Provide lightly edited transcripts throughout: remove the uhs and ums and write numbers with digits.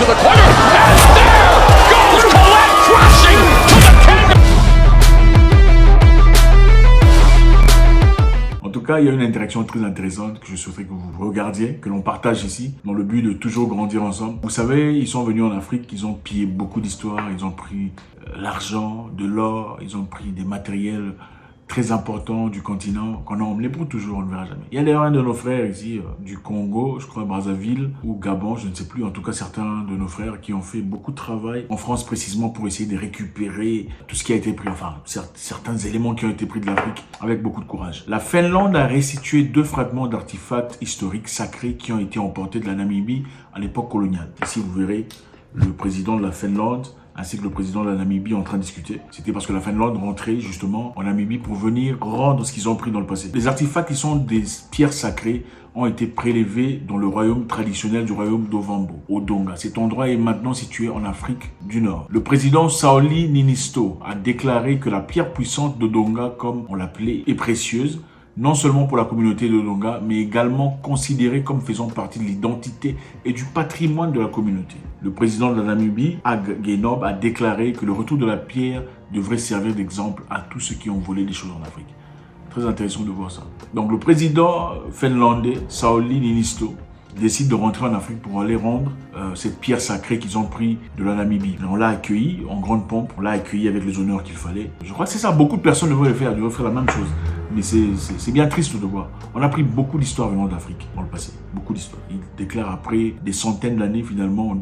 to the corner, and there goes Colette crashing to the canvas. En tout cas, il y a une interaction très intéressante que je souhaiterais que vous regardiez, que l'on partage ici, dans le but de toujours grandir ensemble. Vous savez, ils sont venus en Afrique, ils ont pillé beaucoup d'histoires, ils ont pris l'argent, de l'or, ils ont pris des matériels très importants du continent qu'on a emmené pour toujours, on ne verra jamais. Il y a d'ailleurs un de nos frères ici, du Congo, je crois Brazzaville, ou Gabon, je ne sais plus, en tout cas certains de nos frères qui ont fait beaucoup de travail en France précisément pour essayer de récupérer tout ce qui a été pris, enfin certains éléments qui ont été pris de l'Afrique avec beaucoup de courage. La Finlande a restitué 2 fragments d'artefacts historiques sacrés qui ont été emportés de la Namibie à l'époque coloniale. Ici vous verrez le président de la Finlande ainsi que le président de la Namibie en train de discuter. C'était parce que la Finlande rentrait justement en Namibie pour venir rendre ce qu'ils ont pris dans le passé. Les artefacts qui sont des pierres sacrées ont été prélevés dans le royaume traditionnel du royaume d'Ovambo, au Donga. Cet endroit est maintenant situé en Afrique du Nord. Le président Sauli Niinisto a déclaré que la pierre puissante de Donga, comme on l'appelait, est précieuse, non seulement pour la communauté de Donga, mais également considérée comme faisant partie de l'identité et du patrimoine de la communauté. Le président de la Namibie, Hage Geingob, a déclaré que le retour de la pierre devrait servir d'exemple à tous ceux qui ont volé des choses en Afrique. Très intéressant de voir ça. Donc le président finlandais, Sauli Niinisto, décide de rentrer en Afrique pour aller rendre cette pierre sacrée qu'ils ont pris de la Namibie. On l'a accueilli en grande pompe, on l'a accueilli avec les honneurs qu'il fallait. Je crois que c'est ça, beaucoup de personnes devraient faire la même chose. Mais c'est bien triste de voir. On a pris beaucoup d'histoires venant d'Afrique dans le passé, beaucoup d'histoires. Il déclare après des centaines d'années finalement,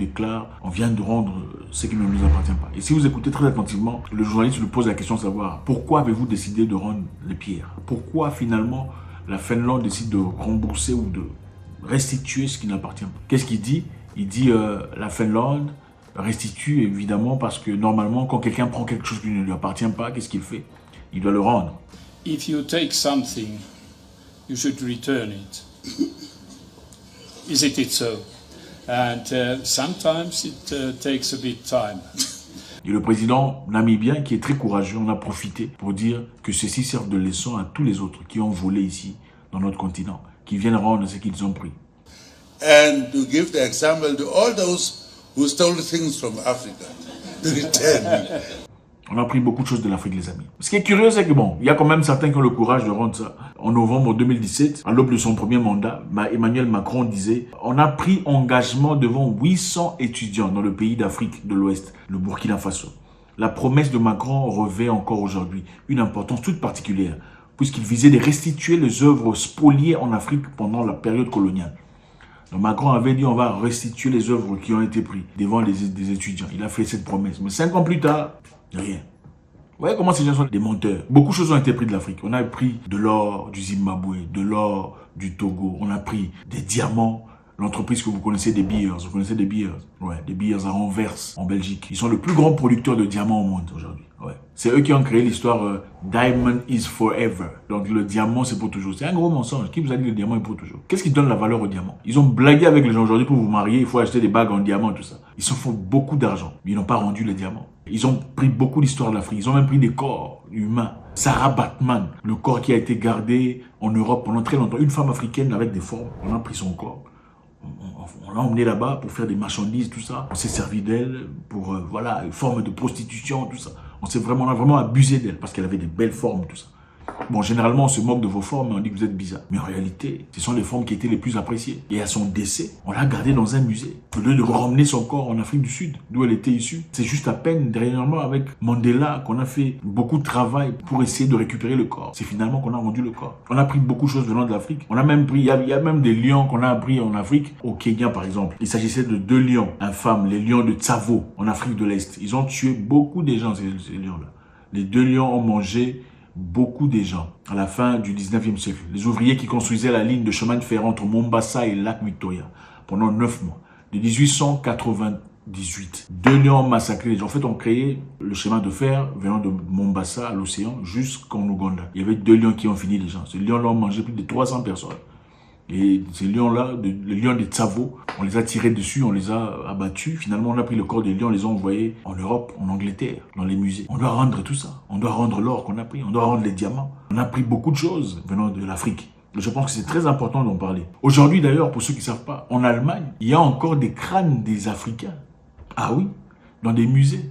on vient de rendre ce qui ne nous appartient pas. Et si vous écoutez très attentivement, le journaliste lui pose la question de savoir pourquoi avez-vous décidé de rendre les pierres? Pourquoi finalement la Finlande décide de rembourser ou de restituer ce qui n'appartient pas? Qu'est-ce qu'il dit? Il dit la Finlande restitue évidemment parce que normalement quand quelqu'un prend quelque chose qui ne lui appartient pas, qu'est-ce qu'il fait? Il doit le rendre. If you take something, you should return it. Isn't it so? And sometimes it takes a bit time. Et le président namibien, qui est très courageux, en a profité pour dire que ceci serve de leçon à tous les autres qui ont volé ici, dans notre continent, qui viennent rendre ce qu'ils ont pris. And to give the example to all those who stole things from Africa, to return. On a pris beaucoup de choses de l'Afrique, les amis. Ce qui est curieux, c'est que bon, il y a quand même certains qui ont le courage de rendre ça. En novembre 2017, à l'aube de son premier mandat, Emmanuel Macron disait « On a pris engagement devant 800 étudiants dans le pays d'Afrique de l'Ouest, le Burkina Faso. » La promesse de Macron revêt encore aujourd'hui une importance toute particulière, puisqu'il visait de restituer les œuvres spoliées en Afrique pendant la période coloniale. Donc Macron avait dit on va restituer les œuvres qui ont été prises devant des étudiants. Il a fait cette promesse. Mais 5 ans plus tard, rien. Vous voyez comment ces gens sont des menteurs. Beaucoup de choses ont été prises de l'Afrique. On a pris de l'or du Zimbabwe, de l'or du Togo. On a pris des diamants. L'entreprise que vous connaissez, des Beers. Vous connaissez des Beers? Ouais, des Beers à Anvers, en Belgique. Ils sont le plus grand producteur de diamants au monde aujourd'hui. Ouais. C'est eux qui ont créé l'histoire Diamond is forever. Donc le diamant, c'est pour toujours. C'est un gros mensonge. Qui vous a dit que le diamant est pour toujours? Qu'est-ce qui donne la valeur au diamant? Ils ont blagué avec les gens aujourd'hui pour vous marier. Il faut acheter des bagues en diamant, tout ça. Ils se font beaucoup d'argent. Mais ils n'ont pas rendu le diamant. Ils ont pris beaucoup d'histoire de l'Afrique. Ils ont même pris des corps humains. Sarah Batman, le corps qui a été gardé en Europe pendant très longtemps. Une femme africaine avec des formes. On a pris son corps. On l'a emmené là-bas pour faire des marchandises, tout ça. On s'est servi d'elle pour, voilà, une forme de prostitution, tout ça. On a vraiment abusé d'elle parce qu'elle avait des belles formes, tout ça. Bon, généralement, on se moque de vos formes et on dit que vous êtes bizarre. Mais en réalité, ce sont les formes qui étaient les plus appréciées. Et à son décès, on l'a gardée dans un musée. Au lieu de ramener son corps en Afrique du Sud, d'où elle était issue. C'est juste à peine, dernièrement, avec Mandela, qu'on a fait beaucoup de travail pour essayer de récupérer le corps. C'est finalement qu'on a rendu le corps. On a pris beaucoup de choses venant de l'Afrique. On a même pris, il y a même des lions qu'on a pris en Afrique, au Kenya par exemple. Il s'agissait de 2 lions infâmes, les lions de Tsavo, en Afrique de l'Est. Ils ont tué beaucoup de gens, ces lions-là. Les 2 lions ont mangé beaucoup de gens à la fin du 19e siècle. Les ouvriers qui construisaient la ligne de chemin de fer entre Mombasa et Lac Victoria pendant 9 mois. De 1898, 2 lions ont massacré les gens. En fait, on créé le chemin de fer venant de Mombasa à l'océan jusqu'en Ouganda. Il y avait 2 lions qui ont fini les gens. Ces lions-là ont mangé plus de 300 personnes. Et ces lions-là, les lions des Tsavo, on les a tirés dessus, on les a abattus. Finalement, on a pris le corps des lions, on les a envoyés en Europe, en Angleterre, dans les musées. On doit rendre tout ça. On doit rendre l'or qu'on a pris, on doit rendre les diamants. On a pris beaucoup de choses venant de l'Afrique. Je pense que c'est très important d'en parler. Aujourd'hui d'ailleurs, pour ceux qui ne savent pas, en Allemagne, il y a encore des crânes des Africains Ah oui, dans des musées.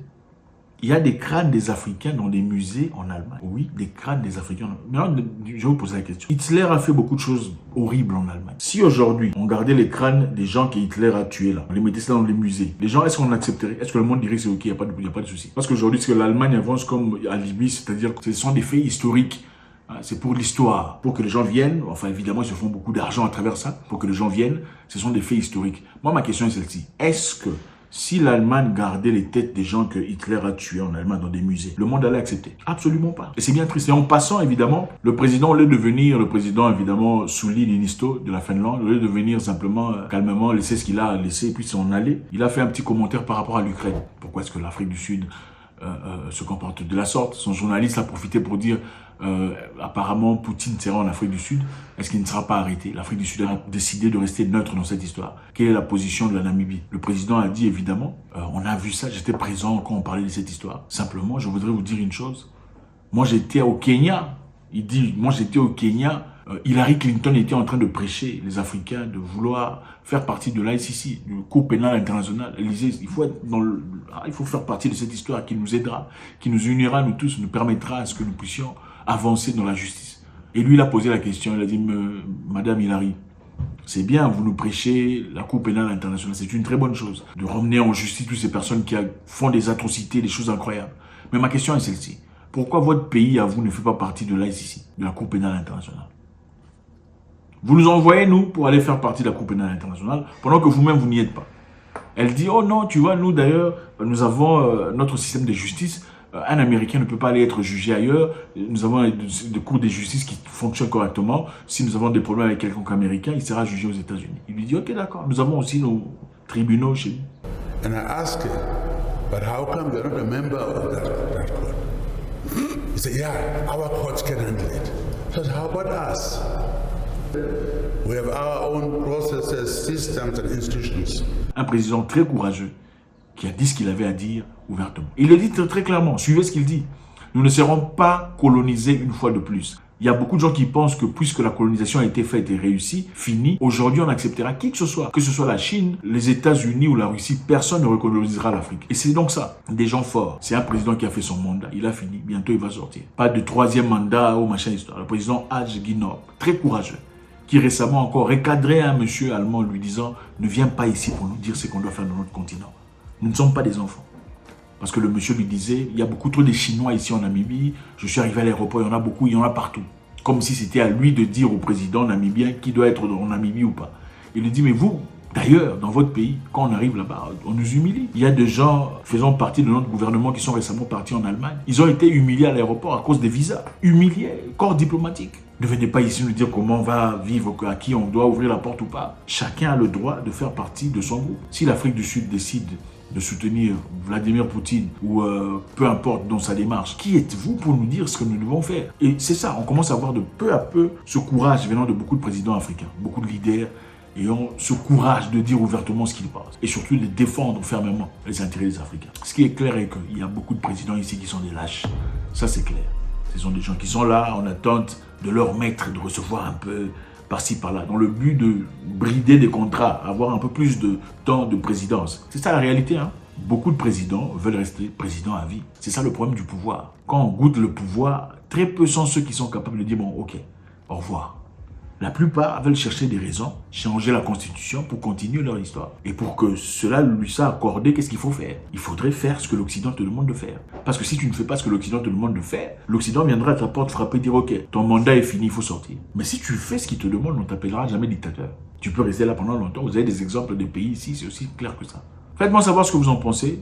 Il y a des crânes des Africains dans des musées en Allemagne. Oui, des crânes des Africains. Maintenant, je vais vous poser la question. Hitler a fait beaucoup de choses horribles en Allemagne. Si aujourd'hui, on gardait les crânes des gens que Hitler a tués là, on les mettait ça dans les musées, les gens, est-ce qu'on accepterait? Est-ce que le monde dirait que c'est ok, il n'y a pas de souci? Parce qu'aujourd'hui, ce que l'Allemagne avance comme alibi, c'est-à-dire que ce sont des faits historiques. C'est pour l'histoire, pour que les gens viennent. Enfin, évidemment, ils se font beaucoup d'argent à travers ça, pour que les gens viennent. Ce sont des faits historiques. Moi, ma question est celle-ci. Est-ce que si l'Allemagne gardait les têtes des gens que Hitler a tués en Allemagne dans des musées, le monde allait accepter? Absolument pas. Et c'est bien triste. Et en passant, évidemment, le président, au lieu de venir, le président, évidemment, Sauli Niinisto de la Finlande, au lieu de venir simplement, calmement, laisser ce qu'il a laissé et puis s'en aller, il a fait un petit commentaire par rapport à l'Ukraine. Pourquoi est-ce que l'Afrique du Sud se comporte de la sorte? Son journaliste a profité pour dire apparemment Poutine sera en Afrique du Sud. Est-ce qu'il ne sera pas arrêté? L'Afrique du Sud a décidé de rester neutre dans cette histoire. Quelle est la position de la Namibie? Le président a dit évidemment, on a vu ça, j'étais présent quand on parlait de cette histoire. Simplement, je voudrais vous dire une chose. Moi j'étais au Kenya. Il dit, moi j'étais au Kenya. Hillary Clinton était en train de prêcher les Africains de vouloir faire partie de l'ICC, du Cour pénal international. Elle disait, il faut faire partie de cette histoire qui nous aidera, qui nous unira, nous tous, nous permettra à ce que nous puissions avancer dans la justice. Et lui, il a posé la question, il a dit, Madame Hillary, c'est bien, vous nous prêchez la Cour pénale internationale, c'est une très bonne chose, de ramener en justice toutes ces personnes qui font des atrocités, des choses incroyables. Mais ma question est celle-ci. Pourquoi votre pays, à vous, ne fait pas partie de l'ICC, de la Cour pénale internationale? Vous nous envoyez, nous, pour aller faire partie de la Cour pénale internationale, pendant que vous-même, vous n'y êtes pas. Elle dit, oh non, tu vois, nous, d'ailleurs, nous avons notre système de justice. Un Américain ne peut pas aller être jugé ailleurs. Nous avons des cours de justice qui fonctionnent correctement. Si nous avons des problèmes avec quelqu'un américain, il sera jugé aux États-Unis. Il lui dit, ok, d'accord, nous avons aussi nos tribunaux chez nous. And I asked him, but how come you're not a member of that court? He said, yeah, our courts can handle it. I said, how about us? We have our own processes, systems and institutions. Un président très courageux qui a dit ce qu'il avait à dire ouvertement. Il le dit très clairement, suivez ce qu'il dit. Nous ne serons pas colonisés une fois de plus. Il y a beaucoup de gens qui pensent que puisque la colonisation a été faite et réussie, finie, aujourd'hui on acceptera qui que ce soit la Chine, les États-Unis ou la Russie, personne ne recolonisera l'Afrique. Et c'est donc ça, des gens forts. C'est un président qui a fait son mandat, il a fini, bientôt il va sortir. Pas de troisième mandat ou machin histoire. Le président Hadj Guinop, très courageux, qui récemment encore recadrait un monsieur allemand lui disant « Ne viens pas ici pour nous dire ce qu'on doit faire dans notre continent. Nous ne sommes pas des enfants. » Parce que le monsieur lui disait « Il y a beaucoup trop de Chinois ici en Namibie. Je suis arrivé à l'aéroport, il y en a beaucoup, il y en a partout. » Comme si c'était à lui de dire au président namibien qui doit être en Namibie ou pas. Il lui dit « Mais vous, d'ailleurs, dans votre pays, quand on arrive là-bas, on nous humilie. Il y a des gens faisant partie de notre gouvernement qui sont récemment partis en Allemagne. Ils ont été humiliés à l'aéroport à cause des visas. Humiliés, corps diplomatique. Ne venez pas ici nous dire comment on va vivre, à qui on doit ouvrir la porte ou pas. Chacun a le droit de faire partie de son groupe. Si l'Afrique du Sud décide de soutenir Vladimir Poutine ou peu importe dans sa démarche, qui êtes-vous pour nous dire ce que nous devons faire? Et c'est ça, on commence à voir de peu à peu ce courage venant de beaucoup de présidents africains, beaucoup de leaders ayant ce courage de dire ouvertement ce qu'ils pensent et surtout de défendre fermement les intérêts des Africains. Ce qui est clair est qu'il y a beaucoup de présidents ici qui sont des lâches. Ça c'est clair. Ce sont des gens qui sont là en attente de leur maître, de recevoir un peu par-ci, par-là, dans le but de brider des contrats, avoir un peu plus de temps de présidence. C'est ça la réalité, hein. Beaucoup de présidents veulent rester président à vie. C'est ça le problème du pouvoir. Quand on goûte le pouvoir, très peu sont ceux qui sont capables de dire, bon, ok, au revoir. La plupart veulent chercher des raisons, changer la constitution pour continuer leur histoire. Et pour que cela lui soit accordé, qu'est-ce qu'il faut faire? Il faudrait faire ce que l'Occident te demande de faire. Parce que si tu ne fais pas ce que l'Occident te demande de faire, l'Occident viendra à ta porte frapper et dire, ok, ton mandat est fini, il faut sortir. Mais si tu fais ce qu'il te demande, on ne t'appellera jamais dictateur. Tu peux rester là pendant longtemps. Vous avez des exemples des pays ici, c'est aussi clair que ça. Faites-moi savoir ce que vous en pensez.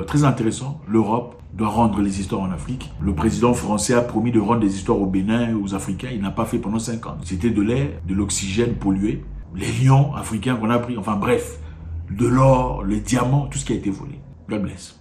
Très intéressant. L'Europe doit rendre les histoires en Afrique. Le président français a promis de rendre des histoires au Bénin, aux Africains. Il n'a pas fait pendant 5 ans. C'était de l'air, de l'oxygène pollué, les lions africains qu'on a pris. Enfin bref, de l'or, les diamants, tout ce qui a été volé. God bless.